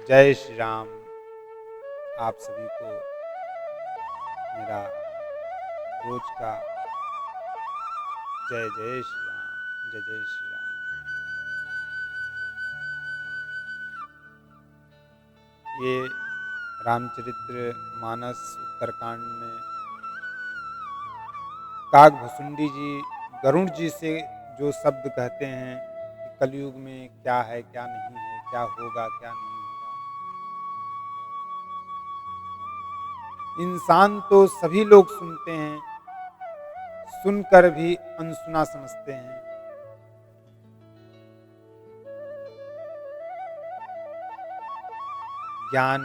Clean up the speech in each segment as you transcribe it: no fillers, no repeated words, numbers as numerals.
जय श्री राम। आप सभी को मेरा रोज का जय जय श्री राम, जय जय श्री राम। ये रामचरित्र मानस उत्तरकांड में काकभुसुंडी जी गरुड़ जी से जो शब्द कहते हैं कि कलयुग में क्या है क्या नहीं है, क्या होगा क्या नहीं होगा। इंसान तो सभी लोग सुनते हैं, सुनकर भी अनसुना समझते हैं। ज्ञान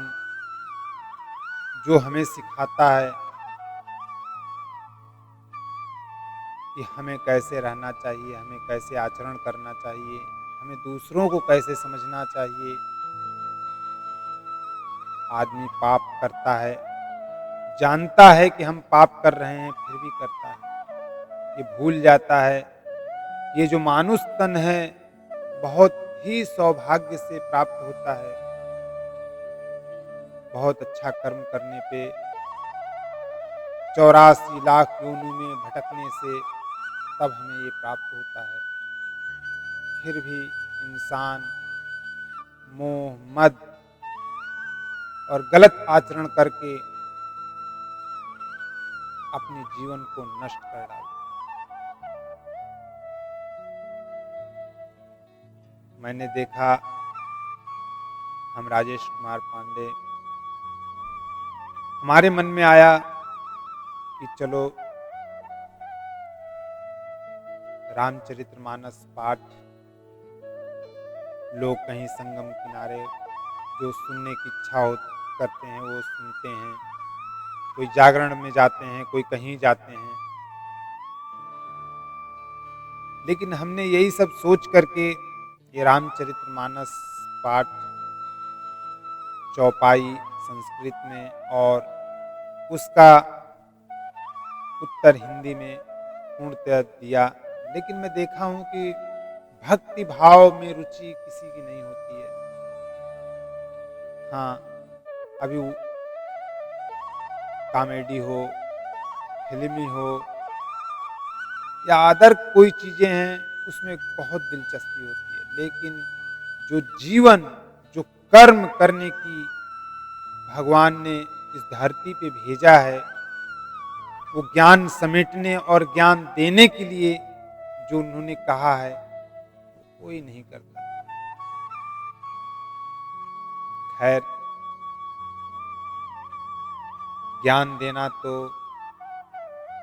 जो हमें सिखाता है कि हमें कैसे रहना चाहिए, हमें कैसे आचरण करना चाहिए, हमें दूसरों को कैसे समझना चाहिए। आदमी पाप करता है, जानता है कि हम पाप कर रहे हैं, फिर भी करता है। ये भूल जाता है ये जो मानुष तन है बहुत ही सौभाग्य से प्राप्त होता है। बहुत अच्छा कर्म करने पे 84 लाख योनि में भटकने से तब हमें ये प्राप्त होता है। फिर भी इंसान मोह मद और गलत आचरण करके अपने जीवन को नष्ट कर डालता है। मैंने देखा हम राजेश कुमार पांडे, हमारे मन में आया कि चलो रामचरितमानस पाठ लोग कहीं संगम किनारे जो सुनने की इच्छा करते हैं वो सुनते हैं, कोई जागरण में जाते हैं, कोई कहीं जाते हैं। लेकिन हमने यही सब सोच करके ये रामचरितमानस पाठ चौपाई संस्कृत में और उसका उत्तर हिंदी में पूर्णतः दिया। लेकिन मैं देखा हूं कि भक्ति भाव में रुचि किसी की नहीं होती है। हाँ, अभी कॉमेडी हो, फिल्मी हो या अदर कोई चीजें हैं उसमें बहुत दिलचस्पी होती है। लेकिन जो जीवन, जो कर्म करने की भगवान ने इस धरती पे भेजा है, वो ज्ञान समेटने और ज्ञान देने के लिए जो उन्होंने कहा है कोई नहीं करता। खैर, ज्ञान देना तो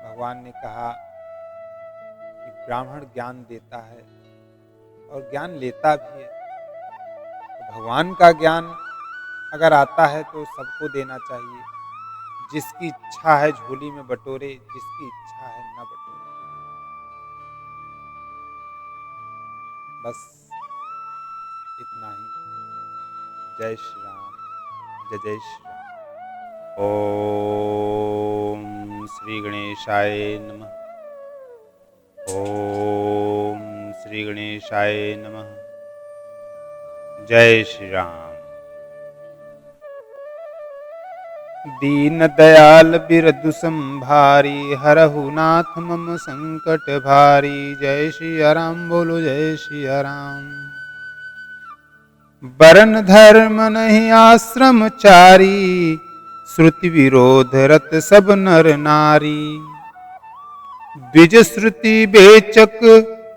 भगवान ने कहा कि ब्राह्मण ज्ञान देता है और ज्ञान लेता भी है। तो भगवान का ज्ञान अगर आता है तो सबको देना चाहिए। जिसकी इच्छा है झोली में बटोरे, जिसकी इच्छा है न बटोरे। बस इतना ही। जय श्री राम, जय जय श्री राम। ओम श्री गणेशाय नमः। ओम श्री गणेशाय नमः। जय श्री राम। दीन दयाल बिरदु संभारी, हरहु नाथ मम संकट भारी। जय श्री राम बोलो, जय श्री राम। वरण धर्म नहीं आश्रम चारी, श्रुति विरोध रत सब नर नारी। द्विज श्रुति बेचक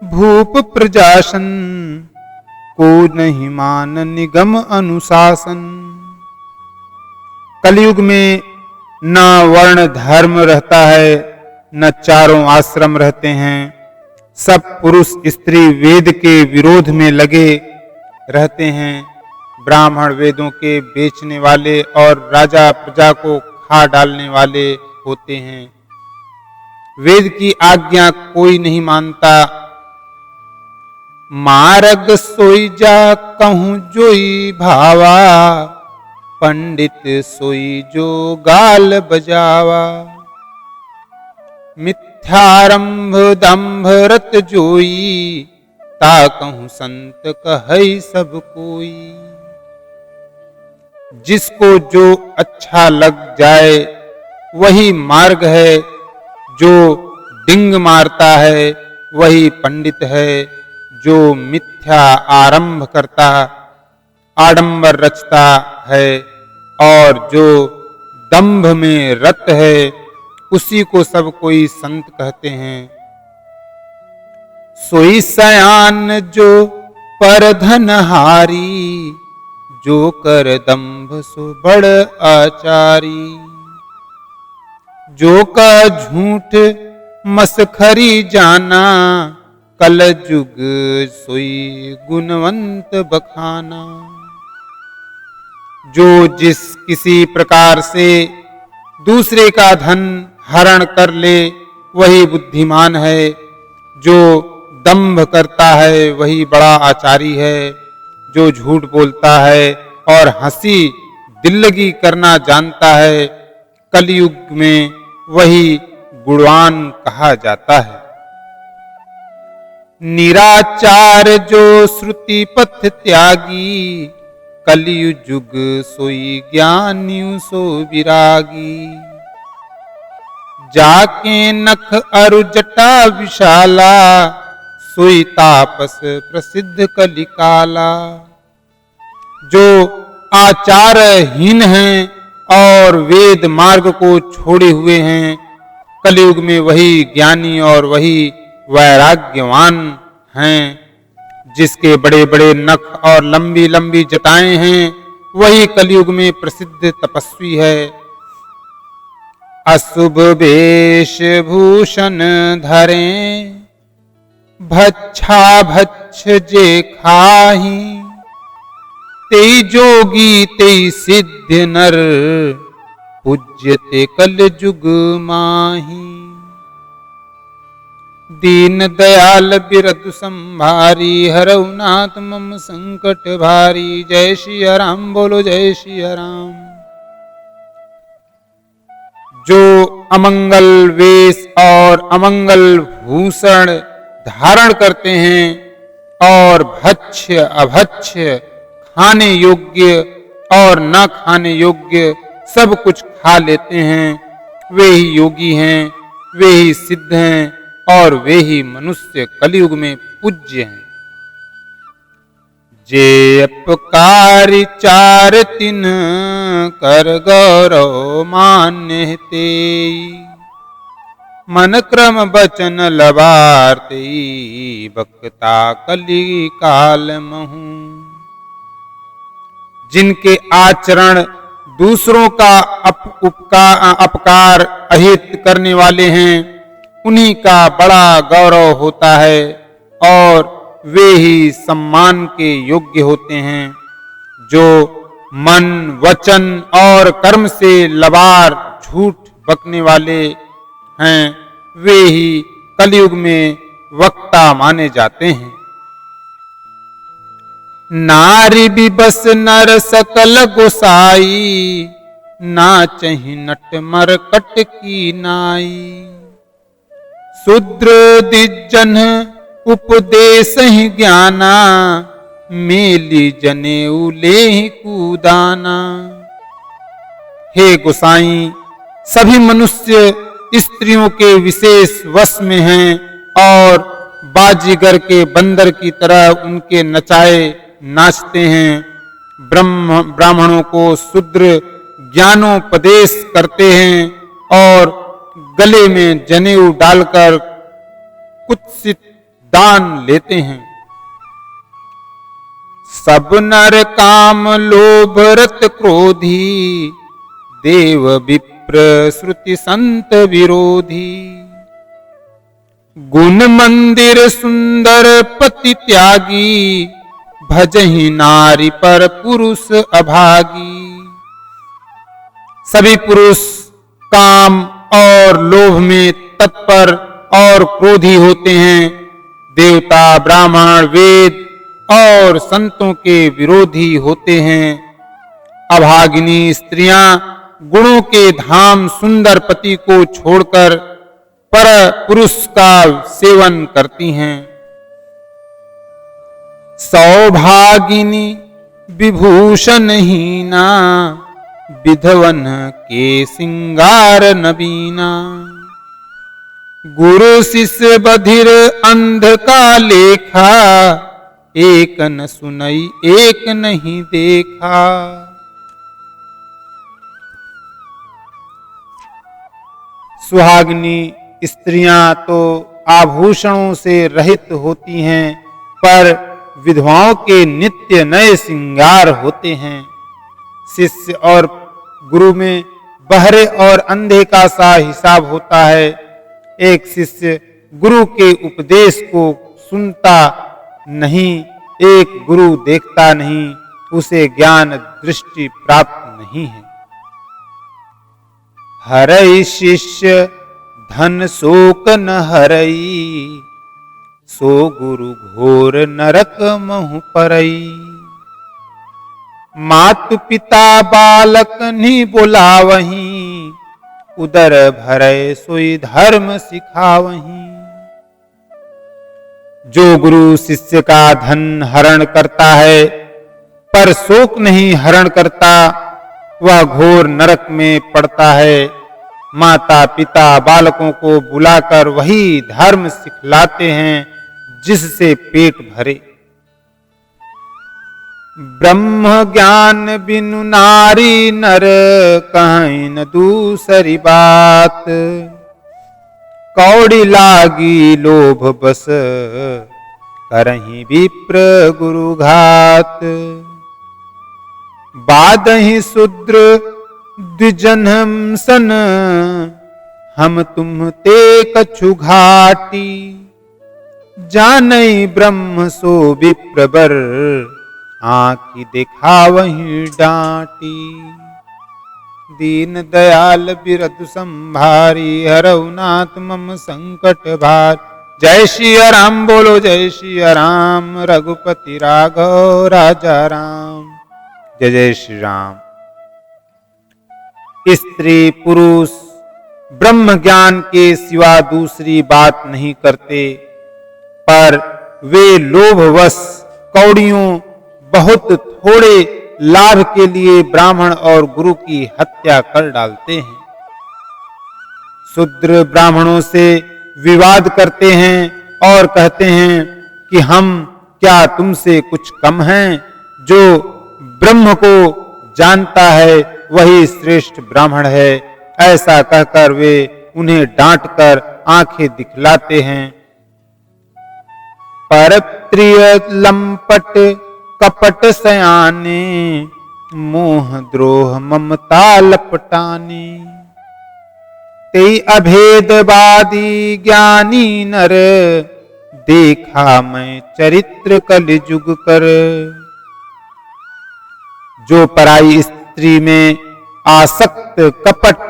भूप प्रजासन, को नहीं मान निगम अनुशासन। कलयुग में न वर्ण धर्म रहता है, न चारों आश्रम रहते हैं। सब पुरुष स्त्री वेद के विरोध में लगे रहते हैं। ब्राह्मण वेदों के बेचने वाले और राजा प्रजा को खा डालने वाले होते हैं। वेद की आज्ञा कोई नहीं मानता। मार्ग सोई जा कहूं जोई भावा, पंडित सोई जो गाल बजावा। मिथ्यारंभ दंभ रत जोई, ता कहूं संत कहई सब कोई। जिसको जो अच्छा लग जाए वही मार्ग है, जो डिंग मारता है वही पंडित है, जो मिथ्या आरंभ करता आडंबर रचता है और जो दंभ में रत है उसी को सब कोई संत कहते हैं। सोई सयान जो पर धनहारी, जो कर दंभ सो बड़ आचारी, जो का झूठ मसखरी जाना, कल जुग सोई गुणवंत बखाना। जो जिस किसी प्रकार से दूसरे का धन हरण कर ले वही बुद्धिमान है, जो दंभ करता है वही बड़ा आचारी है, जो झूठ बोलता है और हंसी दिल्लगी करना जानता है कलयुग में वही गुणवान कहा जाता है। निराचार जो श्रुति पथ त्यागी, कलयुग सोई ज्ञानी सो विरागी। जाके नख अरु जटा विशाला, सोई तापस प्रसिद्ध कलिकाला। जो आचारहीन हैं और वेद मार्ग को छोड़े हुए हैं, कलयुग में वही ज्ञानी और वही वैराग्यवान हैं। जिसके बड़े बड़े नख और लंबी लंबी जटाएं हैं वही कलयुग में प्रसिद्ध तपस्वी है। अशुभ वेश भूषण धरें, भच्छा भच्छ जे खाही, तेई जोगी तेई सिद्ध नर, पूज्यते कल जुग माही। दीन दयाल बिरदु संभारी, हरऊ नाथ मम संकट भारी। जय श्री राम बोलो जय श्री राम। जो अमंगल वेश और अमंगल भूषण धारण करते हैं और भक्ष्य अभक्ष्य खाने योग्य और न खाने योग्य सब कुछ खा लेते हैं, वे ही योगी हैं, वे ही सिद्ध हैं और वे ही मनुष्य कलयुग में पूज्य हैं। जे अपकारी चार तिन, कर गौरव मान्य तेई। मन क्रम बचन लबारते, बक्ता कलि काल महू। जिनके आचरण दूसरों का अपकार अहित करने वाले हैं उन्हीं का बड़ा गौरव होता है और वे ही सम्मान के योग्य होते हैं। जो मन वचन और कर्म से लबार झूठ बकने वाले हैं वे ही कलयुग में वक्ता माने जाते हैं। नारी भी बस नर सकल गोसाई, नाचहि नट मरकट की नाई। शूद्र दिज्जन उपदेश ही ज्ञाना, मेली जनेऊ लेहि कूदाना। हे गोसाई, सभी मनुष्य स्त्रियों के विशेष वश में हैं और बाजीगर के बंदर की तरह उनके नचाए नाचते हैं। ब्राह्मणों को शूद्र ज्ञानोपदेश करते हैं और गले में जनेऊ डालकर कुत्सित दान लेते हैं। सब नर काम लोभ रत क्रोधी, देव विप्र श्रुति संत विरोधी। गुण मंदिर सुंदर पति त्यागी, भजहि नारी पर पुरुष अभागी। सभी पुरुष काम और लोभ में तत्पर और क्रोधी होते हैं। देवता ब्राह्मण वेद और संतों के विरोधी होते हैं। अभागिनी स्त्रियां गुणों के धाम सुंदर पति को छोड़कर पर पुरुष का सेवन करती हैं। सौभागिनी विभूषणहीना विधवन के सिंगार नबीना। गुरु शिष्य बधिर अंध का लेखा, एक न सुनई एक नहीं देखा। सुहागिनी स्त्रियां तो आभूषणों से रहित होती हैं, पर विधवाओं के नित्य नए श्रृंगार होते हैं। शिष्य और गुरु में बहरे और अंधे का सा हिसाब होता है। एक शिष्य गुरु के उपदेश को सुनता नहीं, एक गुरु देखता नहीं, उसे ज्ञान दृष्टि प्राप्त नहीं है। हरई शिष्य धन शोक न हरई, सो गुरु घोर नरक महु परई। मातु पिता बालक नि बोलावहीं, उदर भरय सोई धर्म सिखावहीं। जो गुरु शिष्य का धन हरण करता है पर शोक नहीं हरण करता, वह घोर नरक में पड़ता है। माता पिता बालकों को बुलाकर वही धर्म सिखलाते हैं जिससे पेट भरे। ब्रह्म ज्ञान बिनु नारी नर, कहीं न दूसरी बात। कौड़ी लागी लोभ बस, करहीं विप्र गुरु घात। बादहि शूद्र द्विजन्म सन, हम तुम ते कछु घाटी। जानई ब्रह्म सो विप्रवर, आँखि दिखावहीं डांटी। दीन दयाल बिरधु संभारी, हरऊ नाथ मम संकट भार। जय श्री राम बोलो जय श्री राम, रघुपति राघव राजा राम। जय जय श्री राम। स्त्री पुरुष ब्रह्म ज्ञान के सिवा दूसरी बात नहीं करते, पर वे लोभवश कौड़ियों बहुत थोड़े लाभ के लिए ब्राह्मण और गुरु की हत्या कर डालते हैं। शूद्र ब्राह्मणों से विवाद करते हैं और कहते हैं कि हम क्या तुमसे कुछ कम हैं। जो ब्रह्म को जानता है वही श्रेष्ठ ब्राह्मण है। ऐसा कहकर वे उन्हें डांटकर आंखें दिखलाते हैं। परप्रिय लंपट कपट सयाने, मोह द्रोह ममता लपटाने। तेई अभेदवादी ज्ञानी नर, देखा मैं चरित्र कलयुग कर। जो पराई स्त्री में आसक्त कपट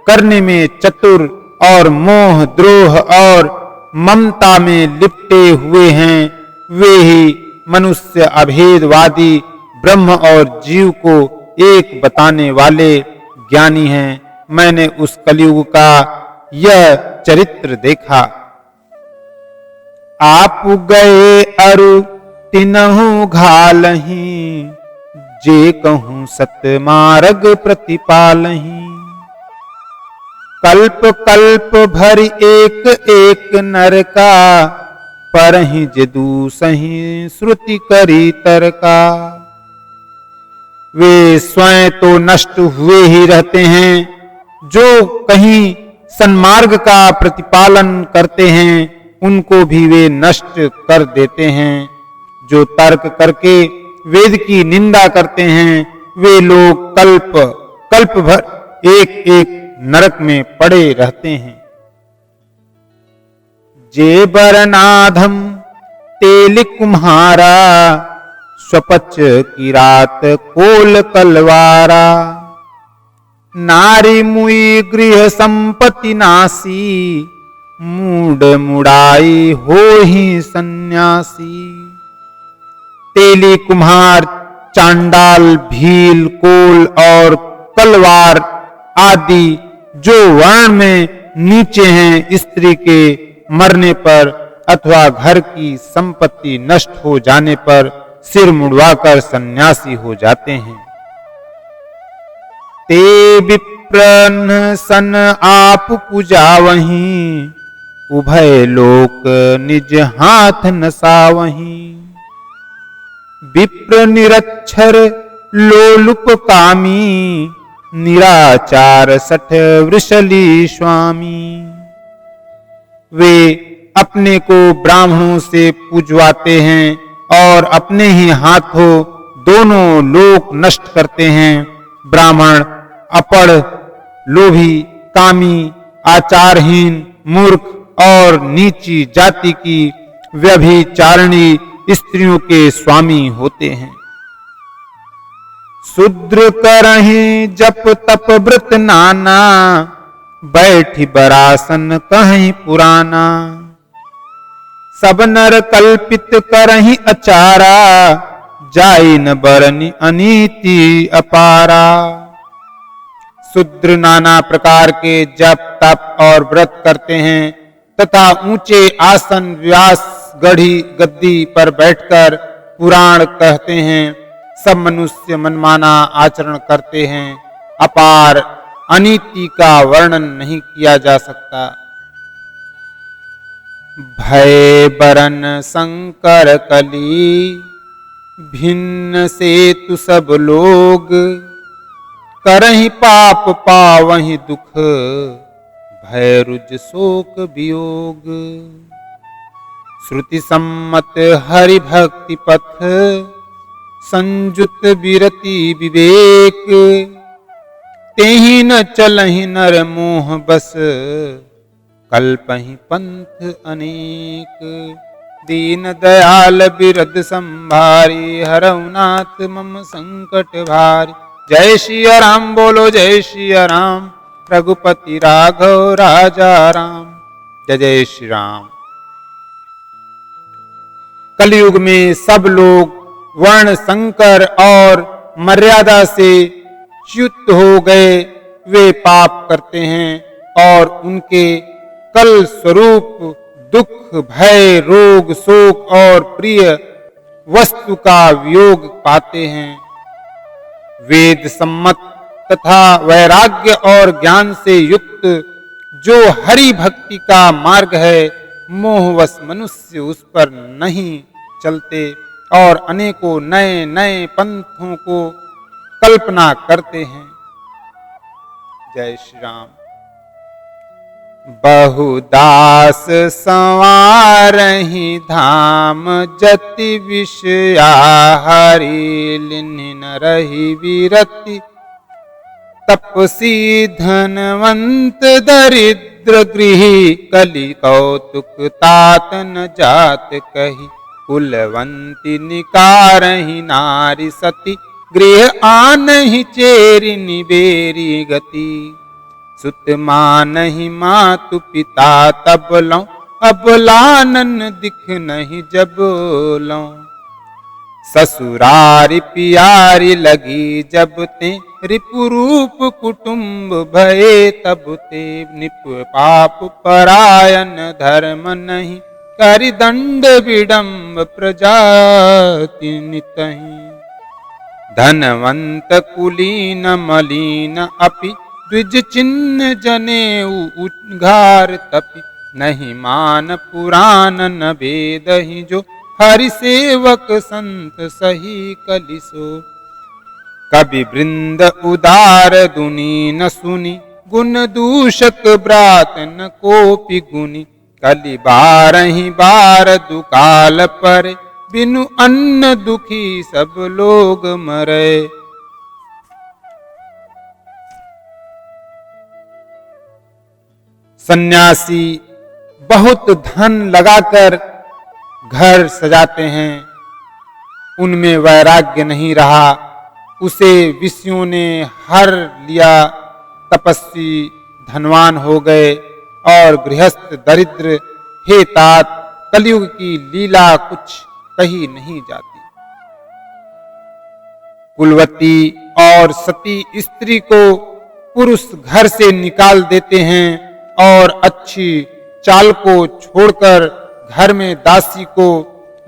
करने में चतुर और मोह द्रोह और ममता में लिपटे हुए हैं, वे ही मनुष्य अभेदवादी ब्रह्म और जीव को एक बताने वाले ज्ञानी हैं। मैंने उस कलयुग का यह चरित्र देखा। आप गए अरु तिनहु घालहीं, जे कहूं सत मार्ग प्रतिपालहीं। कल्प कल्प भर एक एक नर का, परहि जदू सही श्रुति करी तरका। वे स्वयं तो नष्ट हुए ही रहते हैं, जो कहीं सन्मार्ग का प्रतिपालन करते हैं उनको भी वे नष्ट कर देते हैं। जो तर्क करके वेद की निंदा करते हैं वे लोग कल्प कल्प भर एक एक नरक में पड़े रहते हैं। जे बरनाधम तेल कुम्हारा, स्वपच की रात कोल कलवारा। नारी मुई गृह संपत्ति नासी, मूड मुड़ाई हो ही सन्यासी। तेली कुम्हार चांडाल भील कोल और कलवार आदि जो वर्ण में नीचे हैं, स्त्री के मरने पर अथवा घर की संपत्ति नष्ट हो जाने पर सिर मुड़वाकर सन्यासी हो जाते हैं। ते विप्रन सन आप पूजावहीं, उभय लोक निज हाथ नसावहीं। विप्र निरक्षर लोलुप कामी, निराचार सठ वृषली स्वामी। वे अपने को ब्राह्मणों से पूजवाते हैं और अपने ही हाथों दोनों लोक नष्ट करते हैं। ब्राह्मण अपढ़, लोभी, कामी, आचारहीन, मूर्ख और नीची जाति की व्यभिचारिणी स्त्रियों के स्वामी होते हैं। शूद्र करहि जप तप व्रत नाना, बैठी बरासन कहीं पुराना। सब नर कल्पित करहि अचारा, जाई न बरनि अनीति अपारा। शूद्र नाना प्रकार के जप तप और व्रत करते हैं तथा ऊंचे आसन व्यास गढ़ी गद्दी पर बैठकर पुराण कहते हैं। सब मनुष्य मनमाना आचरण करते हैं। अपार अनीति का वर्णन नहीं किया जा सकता। भय बरन संकर कली, भिन्न से तु सब लोग। करहि पाप पावहि दुख, भय रुज शोक वियोग। श्रुति सम्मत हरि भक्ति पथ, संजुत विरति विवेक। तेहि न चलहि नर मोह बस, कल्पहि पंथ अनेक। दीन दयाल बिरद संभारी, हरौ नाथ मम संकट भारी। जय श्री राम बोलो जय श्री राम, रघुपति राघव राजा राम। जय जय श्री राम। कलयुग में सब लोग वर्ण संकर और मर्यादा से च्युत हो गए। वे पाप करते हैं और उनके कल स्वरूप दुख, भय, रोग, शोक और प्रिय वस्तु का वियोग पाते हैं। वेद सम्मत तथा वैराग्य और ज्ञान से युक्त जो हरि भक्ति का मार्ग है, मोहवश मनुष्य उस पर नहीं चलते और अनेकों नए नए पंथों को कल्पना करते हैं। जय श्री राम। बहुदास संवारहि धाम, जति विषया हरि लिन्हि न रहि विरति। तपसी धनवंत दरिद्र गृही, कलि कौतुक तात न जात कही। कुलवंती निकारहि नारी सती, गृह आनहि चेरि निबेरी गति। सुत मानहि मातु पिता तब लौं, अबलानन दिख नहीं जब लौं। ससुरारि पियारी लगी जब ते, रिपुरूप कुटुंब भये तब ते। निप पाप परायण धर्म नहीं, करि दंड विडम्ब प्रजाति नितहि। धनवंत कुलीन मलीन अपि, द्विज चिन्ह जनेऊ उद्घार तपि। नहीं मान पुराण न वेदहि, जो हरि सेवक संत सही कलिसो। कवि वृंद उदार दुनी न सुनी, गुण दूषक ब्रात न कोपि गुनी। कलि बारहि बार दुकाल पर, बिनु अन्न दुखी सब लोग मरे। सन्यासी बहुत धन लगाकर घर सजाते हैं, उनमें वैराग्य नहीं रहा, उसे विषयों ने हर लिया। तपस्वी धनवान हो गए और गृहस्थ दरिद्र। हे तात, कलयुग की लीला कुछ कही नहीं जाती। कुलवती और सती स्त्री को पुरुष घर से निकाल देते हैं और अच्छी चाल को छोड़कर घर में दासी को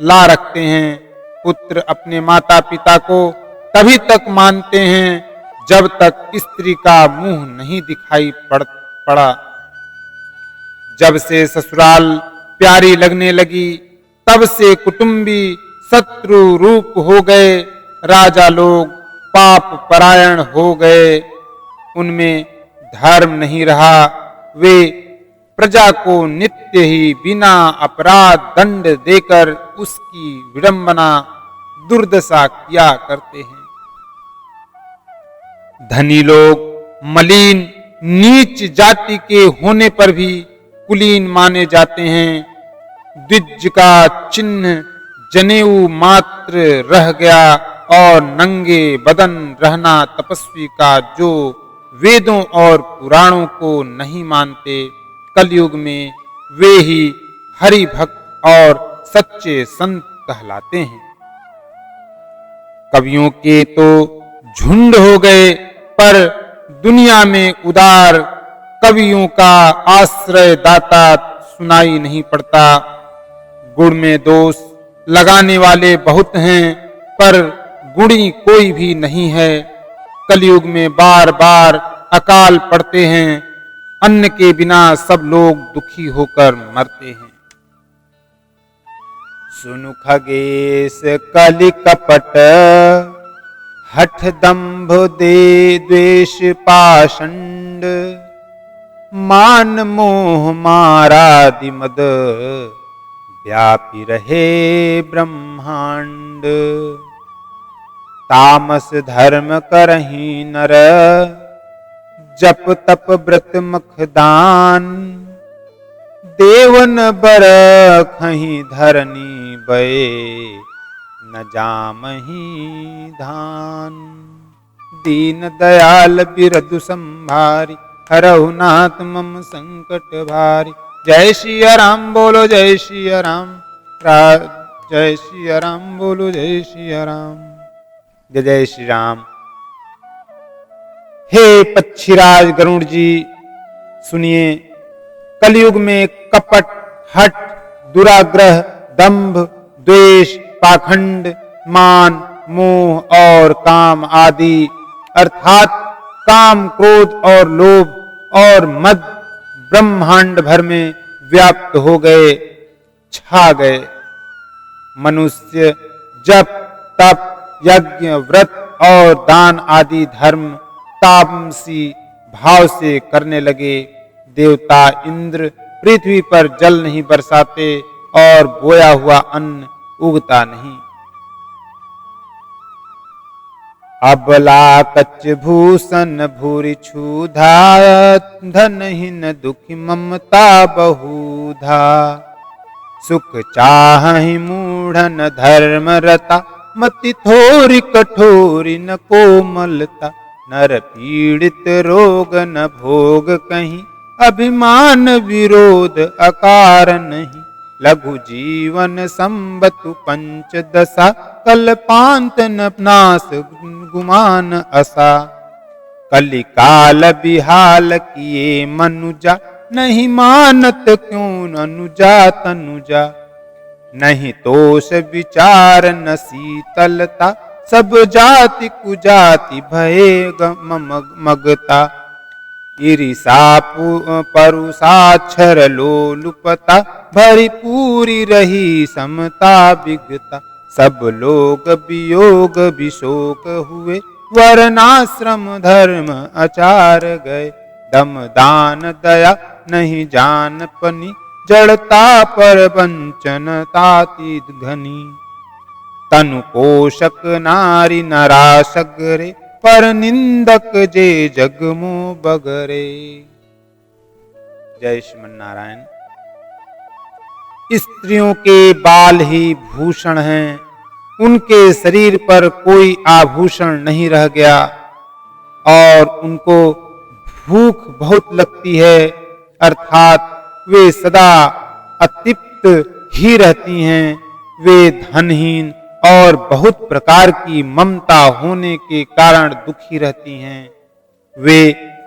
ला रखते हैं। पुत्र अपने माता पिता को तभी तक मानते हैं जब तक स्त्री का मुंह नहीं दिखाई पड़ा। जब से ससुराल प्यारी लगने लगी तब से कुटुंबी शत्रु रूप हो गए। राजा लोग पाप परायण हो गए, उनमें धर्म नहीं रहा। वे प्रजा को नित्य ही बिना अपराध दंड देकर उसकी विडंबना दुर्दशा किया करते हैं। धनी लोग मलिन नीच जाति के होने पर भी कुलीन माने जाते हैं। द्विज का चिन्ह जनेऊ मात्र रह गया और नंगे बदन रहना तपस्वी का जो वेदों और पुराणों को नहीं मानते। कलयुग में वे ही हरि भक्त और सच्चे संत कहलाते हैं। कवियों के तो झुंड हो गए, पर दुनिया में उदार कवियों का आश्रय दाता सुनाई नहीं पड़ता। गुण में दोष लगाने वाले बहुत हैं, पर गुणी कोई भी नहीं है। कलयुग में बार बार अकाल पड़ते हैं, अन्न के बिना सब लोग दुखी होकर मरते हैं। सुनु खगेश कलि कपट हठ दंभ दे द्वेष पाषंड मान मोह मारादि मद व्यापी रहे ब्रह्मांड। तामस धर्म करहि नर जप तप व्रत मखदान देवन बरखहि धरनी बये न जामहि धान। दीन दयाल बिरदु संभारी हरहु नाथ मम संकट भारी। जय सिया राम बोलो जय सिया राम, जय सिया राम बोलो जय सिया राम। जय जय श्री राम। हे पक्षीराज गरुड़ जी सुनिए, कलयुग में कपट, हठ, दुराग्रह, दंभ, द्वेष, पाखंड, मान, मोह और काम आदि अर्थात काम, क्रोध और लोभ और मद ब्रह्मांड भर में व्याप्त हो गए, छा गए। मनुष्य जप तप यज्ञ व्रत और दान आदि धर्म तामसी भाव से करने लगे। देवता इंद्र पृथ्वी पर जल नहीं बरसाते और बोया हुआ अन्न उगता नहीं। अबला कच्च भूषण भूरि क्षुधा धनहीन दुखी ममता बहुधा। सुख चाहि मूढ़न धर्म रता मति थोरी कठोरी न कोमलता। नर पीड़ित रोग न भोग कहीं अभिमान विरोध अकार नहीं। लघु जीवन संबतु पंचदशा कल्पांत न नाश गुमान असा। कलिकाल बिहाल किए मनुजा नहीं मानत क्यों अनुजा तनुजा। नहीं तोष विचार न शीतलता सब जाति कुजाति भये मगता। ईरिषा परुषाक्षर लोलुपता भरी पूरी रही समता विगता। सब लोग वियोग विशोक हुए वर्णाश्रम धर्म आचार गए। दम दान दया नहीं जान पनी जड़ता पर वंचन ताति घनी। तनु पोषक नारी नरासगरे पर निंदक जे जगमो बगरे। जय श्रीमन नारायण। स्त्रियों के बाल ही भूषण हैं, उनके शरीर पर कोई आभूषण नहीं रह गया और उनको भूख बहुत लगती है, अर्थात वे सदा अतृप्त ही रहती हैं। वे धनहीन और बहुत प्रकार की ममता होने के कारण दुखी रहती हैं। वे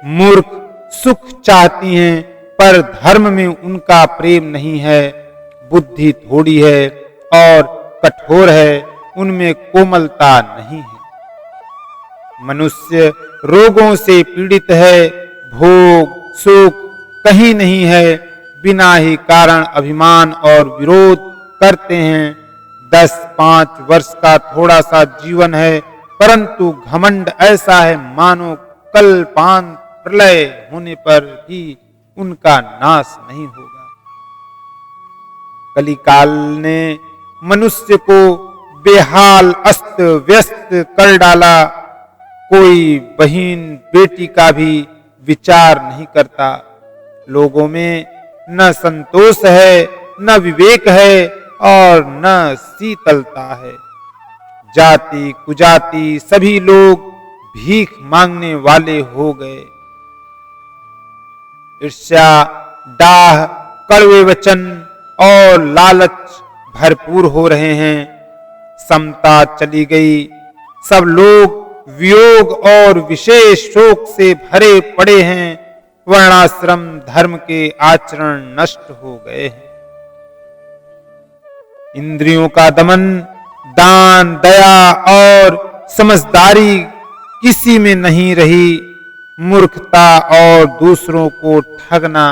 मूर्ख सुख चाहती हैं, पर धर्म में उनका प्रेम नहीं है। बुद्धि थोड़ी है और कठोर है, उनमें कोमलता नहीं है। मनुष्य रोगों से पीड़ित है, भोग सुख कहीं नहीं है, बिना ही कारण अभिमान और विरोध करते हैं। 10-5 वर्ष का थोड़ा सा जीवन है, परंतु घमंड ऐसा है मानो कल्पांत प्रलय होने पर भी उनका नाश नहीं होगा। कलिकाल ने मनुष्य को बेहाल अस्त व्यस्त कर डाला। कोई बहन बेटी का भी विचार नहीं करता। लोगों में न संतोष है, न विवेक है और न शीतलता है। जाति कुजाति सभी लोग भीख मांगने वाले हो गए। ईर्ष्या, डाह, कड़वे वचन और लालच भरपूर हो रहे हैं। समता चली गई। सब लोग वियोग और विशेष शोक से भरे पड़े हैं। वर्णाश्रम धर्म के आचरण नष्ट हो गए हैं। इंद्रियों का दमन, दान, दया और समझदारी किसी में नहीं रही। मूर्खता और दूसरों को ठगना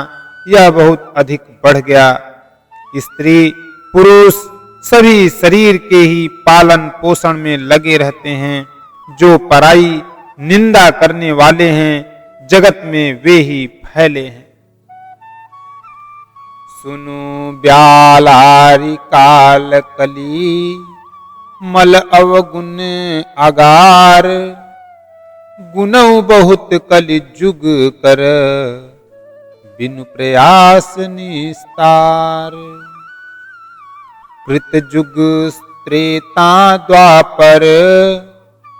यह बहुत अधिक बढ़ गया। स्त्री पुरुष सभी शरीर के ही पालन पोषण में लगे रहते हैं। जो पराई निंदा करने वाले हैं, जगत में वे ही फैले हैं। सुनो ब्यालारी काल कली, मल अवगुण अगार। गुणौ बहुत कलि जुग कर, बिनु प्रयास निस्तार। कृत जुग त्रेता द्वापर,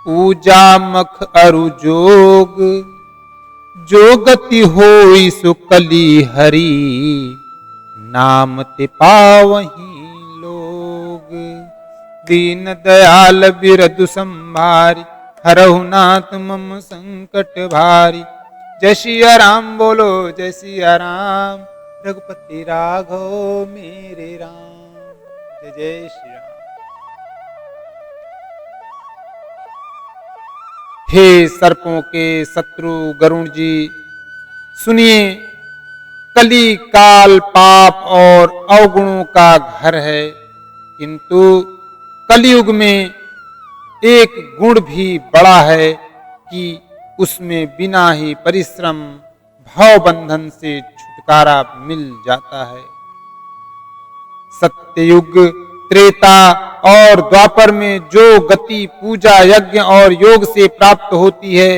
पूजा मख अरु जोग। जो गति होई सो कली हरि, नाम ते पावहीं लोग। दीन दयाल बिरधु संभारी, हरहु नाथ मम संकट भारी। जय सिया राम बोलो जय सिया राम, रघुपति राघव मेरे राम। जय जय श्री राम। हे सर्पों के शत्रु गरुण जी, सुनिए, कली काल पाप और अवगुणों का घर है, किंतु कलयुग में एक गुण भी बड़ा है कि उसमें बिना ही परिश्रम भाव बंधन से छुटकारा मिल जाता है। सत्ययुग, त्रेता और द्वापर में जो गति पूजा यज्ञ और योग से प्राप्त होती है,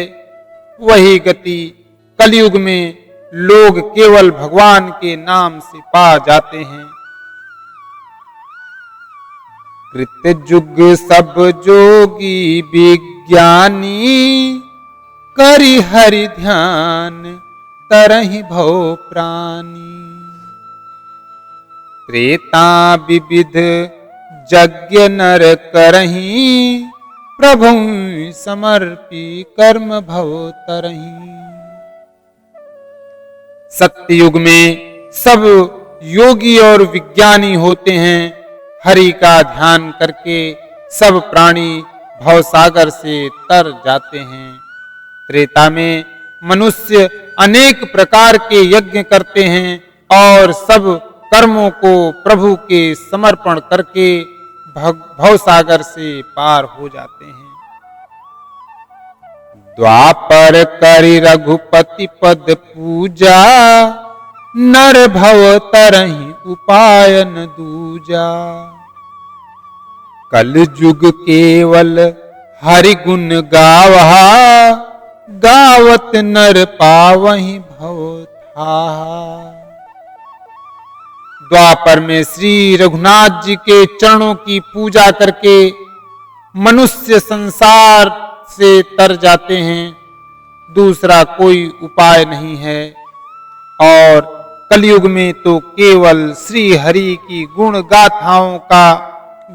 वही गति कलयुग में लोग केवल भगवान के नाम से पा जाते हैं। कृतयुग सब जोगी विज्ञानी, करि हरि ध्यान तरहि भव प्राणी। त्रेता विविध यज्ञ नर करहि, प्रभु समर्पी कर्म भव तरहि। सत्ययुग में सब योगी और विज्ञानी होते हैं। हरि का ध्यान करके सब प्राणी भवसागर से तर जाते हैं। त्रेता में मनुष्य अनेक प्रकार के यज्ञ करते हैं और सब कर्मों को प्रभु के समर्पण करके भवसागर से पार हो जाते हैं। द्वापर करि रघुपति पद पूजा, नर भव तरहि उपाय न दूजा। कल युग केवल हरि गुण गावहा, गावत नर पावहि भव थाहा। द्वापर में श्री रघुनाथ जी के चरणों की पूजा करके मनुष्य संसार से तर जाते हैं। दूसरा कोई उपाय नहीं है। और कलयुग में तो केवल श्री हरि की गुण गाथाओं का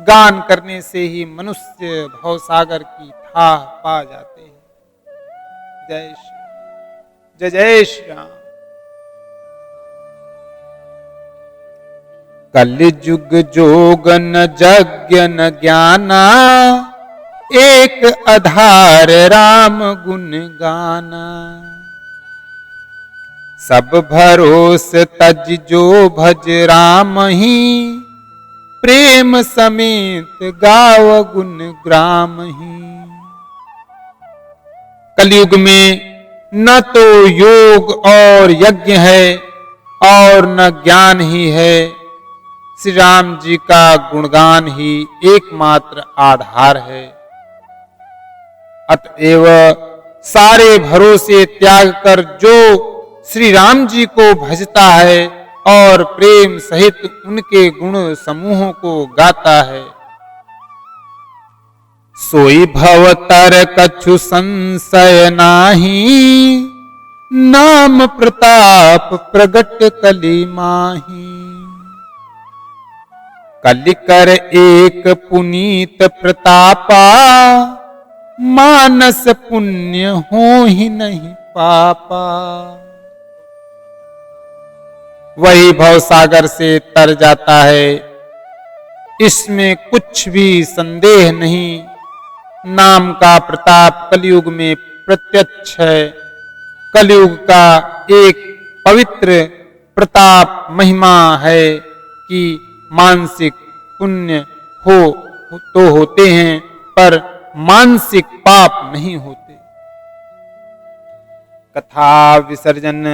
गान करने से ही मनुष्य भवसागर की थाह पा जाते हैं। जय श्री जय जय श्री राम। कलिजुग जोग न यज्ञ न ज्ञाना, एक आधार राम गुण गाना। सब भरोस तज जो भज राम ही, प्रेम समेत गाव गुण ग्राम ही। कलयुग में न तो योग और यज्ञ है और न ज्ञान ही है, श्री राम जी का गुणगान ही एकमात्र आधार है। अतएव सारे भरोसे त्याग कर जो श्री राम जी को भजता है और प्रेम सहित उनके गुण समूहों को गाता है, सोई भवतर कछु संशय नाही, नाम प्रताप प्रगट कलि माही। कलि कर एक पुनीत प्रतापा, मानस पुण्य हो ही नहीं पापा। वही भवसागर से तर जाता है, इसमें कुछ भी संदेह नहीं। नाम का प्रताप कलयुग में प्रत्यक्ष है। कलयुग का एक पवित्र प्रताप महिमा है कि मानसिक पुण्य हो तो होते हैं, पर मानसिक पाप नहीं होते। कथा विसर्जन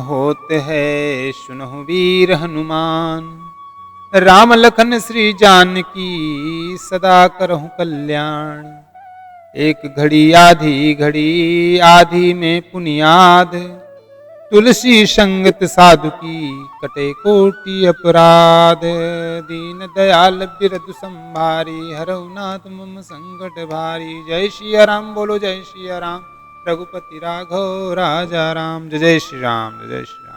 होते हैं, सुनहु वीर हनुमान। राम लखन श्री जानकी, सदा करहु कल्याण। एक घड़ी आधी में पुनियाद, तुलसी संगत साधु की, कटे कोटि अपराध। दीन दयाल बिरदु संभारी, हरऊ नाथ मम संकट भारी। जय श्री राम बोलो, जय श्री राम। रघुपति राघव राजा राम। जय जय श्री राम, जय जय श्री राम।